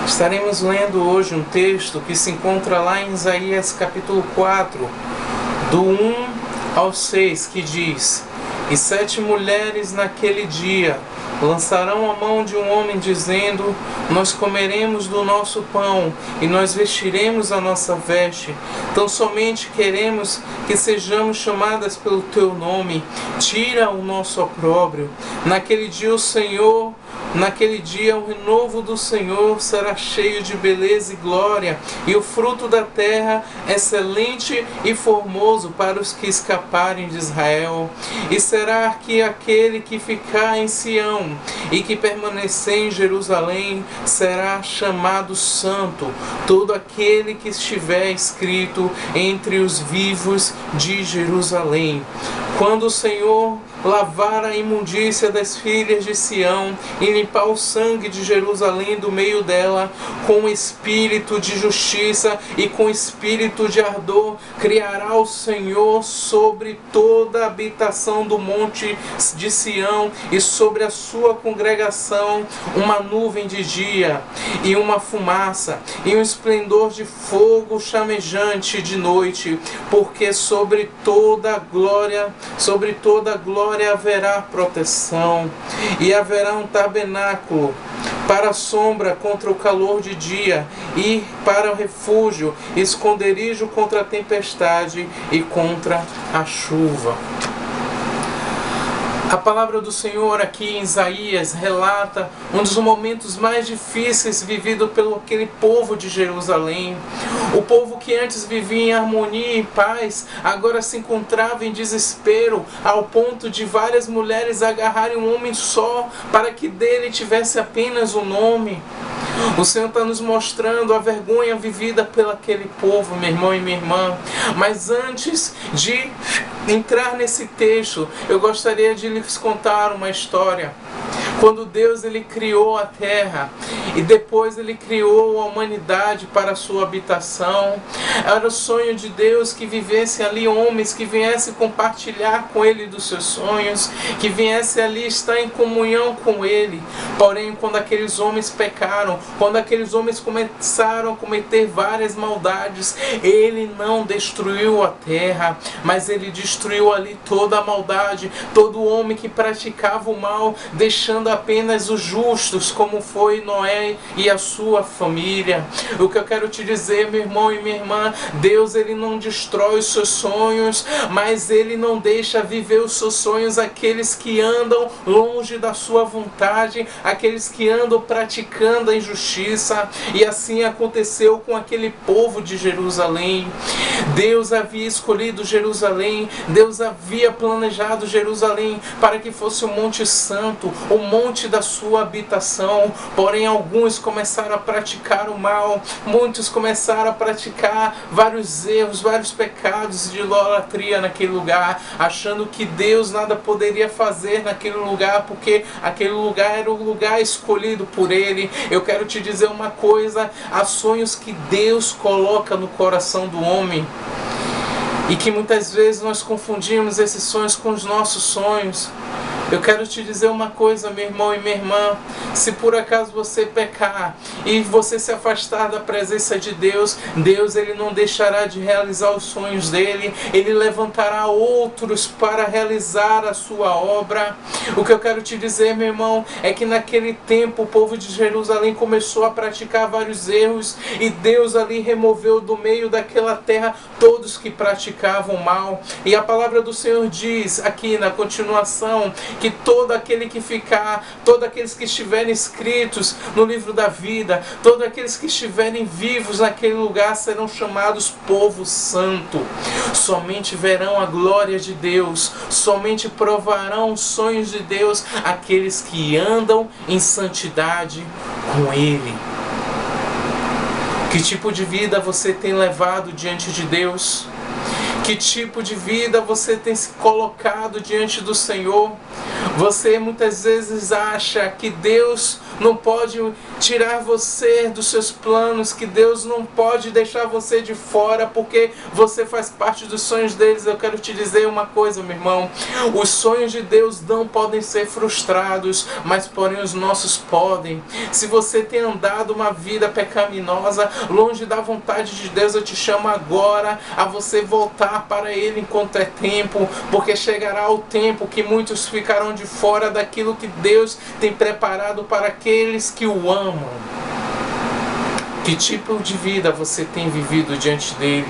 Estaremos lendo hoje um texto que se encontra lá em Isaías capítulo 4, do 1 ao 6, que diz: E 7 mulheres naquele dia lançarão a mão de um homem, dizendo: Nós comeremos do nosso pão, e nós vestiremos a nossa veste. Tão somente queremos que sejamos chamadas pelo teu nome. Tira o nosso opróbrio. Naquele dia o renovo do Senhor será cheio de beleza e glória, e o fruto da terra excelente e formoso para os que escaparem de Israel. E será que aquele que ficar em Sião e que permanecer em Jerusalém será chamado santo, todo aquele que estiver escrito entre os vivos de Jerusalém. Quando o Senhor lavar a imundícia das filhas de Sião e limpar o sangue de Jerusalém do meio dela, com espírito de justiça e com espírito de ardor, criará o Senhor sobre toda a habitação do monte de Sião e sobre a sua congregação uma nuvem de dia e uma fumaça e um esplendor de fogo chamejante de noite, porque sobre toda glória haverá proteção, e haverá um tabernáculo para a sombra contra o calor de dia, e para o refúgio, esconderijo contra a tempestade e contra a chuva. A palavra do Senhor aqui em Isaías relata um dos momentos mais difíceis vivido pelo aquele povo de Jerusalém. O povo que antes vivia em harmonia e paz, agora se encontrava em desespero, ao ponto de várias mulheres agarrarem um homem só, para que dele tivesse apenas o nome. O Senhor está nos mostrando a vergonha vivida pelo aquele povo, meu irmão e minha irmã. Mas antes de entrar nesse texto, eu gostaria de lhes contar uma história. Quando Deus ele criou a terra e depois ele criou a humanidade para a sua habitação, era o sonho de Deus que vivessem ali homens que viessem compartilhar com ele dos seus sonhos, que viessem ali estar em comunhão com ele. Porém, quando aqueles homens pecaram, quando aqueles homens começaram a cometer várias maldades, ele não destruiu a terra, mas ele destruiu ali toda a maldade, todo homem que praticava o mal, deixando apenas os justos, como foi Noé e a sua família. O que eu quero te dizer, meu irmão e minha irmã, Deus ele não destrói os seus sonhos, mas ele não deixa viver os seus sonhos aqueles que andam longe da sua vontade, aqueles que andam praticando a injustiça. E assim aconteceu com aquele povo de Jerusalém. Deus havia escolhido Jerusalém, Deus havia planejado Jerusalém para que fosse o Monte Santo, o monte da sua habitação. Porém, alguns começaram a praticar o mal, muitos começaram a praticar vários erros, vários pecados de idolatria naquele lugar, achando que Deus nada poderia fazer naquele lugar, porque aquele lugar era o lugar escolhido por Ele. Eu quero te dizer uma coisa: há sonhos que Deus coloca no coração do homem, e que muitas vezes nós confundimos esses sonhos com os nossos sonhos. Eu quero te dizer uma coisa, meu irmão e minha irmã: se por acaso você pecar e você se afastar da presença de Deus, Deus ele não deixará de realizar os sonhos dele, ele levantará outros para realizar a sua obra. O que eu quero te dizer, meu irmão, é que naquele tempo o povo de Jerusalém começou a praticar vários erros, e Deus ali removeu do meio daquela terra todos que praticavam mal. E a palavra do Senhor diz aqui na continuação que todo aquele que ficar, todos aqueles que estiverem escritos no livro da vida, todos aqueles que estiverem vivos naquele lugar serão chamados povo santo. Somente verão a glória de Deus, somente provarão os sonhos de Deus aqueles que andam em santidade com Ele. Que tipo de vida você tem levado diante de Deus? Que tipo de vida você tem se colocado diante do Senhor? Você muitas vezes acha que Deus não pode tirar você dos seus planos, que Deus não pode deixar você de fora porque você faz parte dos sonhos deles. Eu quero te dizer uma coisa, meu irmão: os sonhos de Deus não podem ser frustrados, mas porém os nossos podem. Se você tem andado uma vida pecaminosa, longe da vontade de Deus, eu te chamo agora a você voltar para Ele enquanto é tempo, porque chegará o tempo que muitos ficarão de fora daquilo que Deus tem preparado para aqueles que o amam. Que tipo de vida você tem vivido diante dele?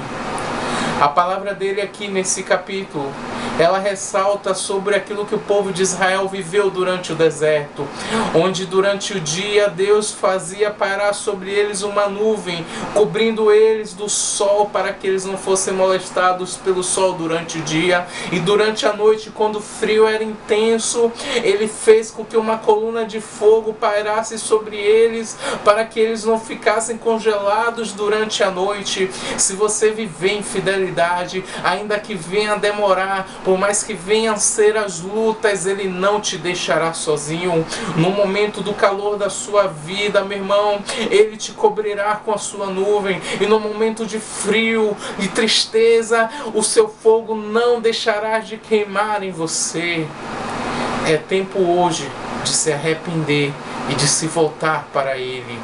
A palavra dele aqui nesse capítulo, ela ressalta sobre aquilo que o povo de Israel viveu durante o deserto, onde durante o dia Deus fazia parar sobre eles uma nuvem, cobrindo eles do sol para que eles não fossem molestados pelo sol durante o dia, e durante a noite, quando o frio era intenso, ele fez com que uma coluna de fogo pairasse sobre eles para que eles não ficassem congelados durante a noite. Se você viver em fidelidade, ainda que venha demorar, por mais que venham ser as lutas, Ele não te deixará sozinho. No momento do calor da sua vida, meu irmão, Ele te cobrirá com a sua nuvem, e no momento de frio, de tristeza, o seu fogo não deixará de queimar em você. É tempo hoje de se arrepender e de se voltar para Ele.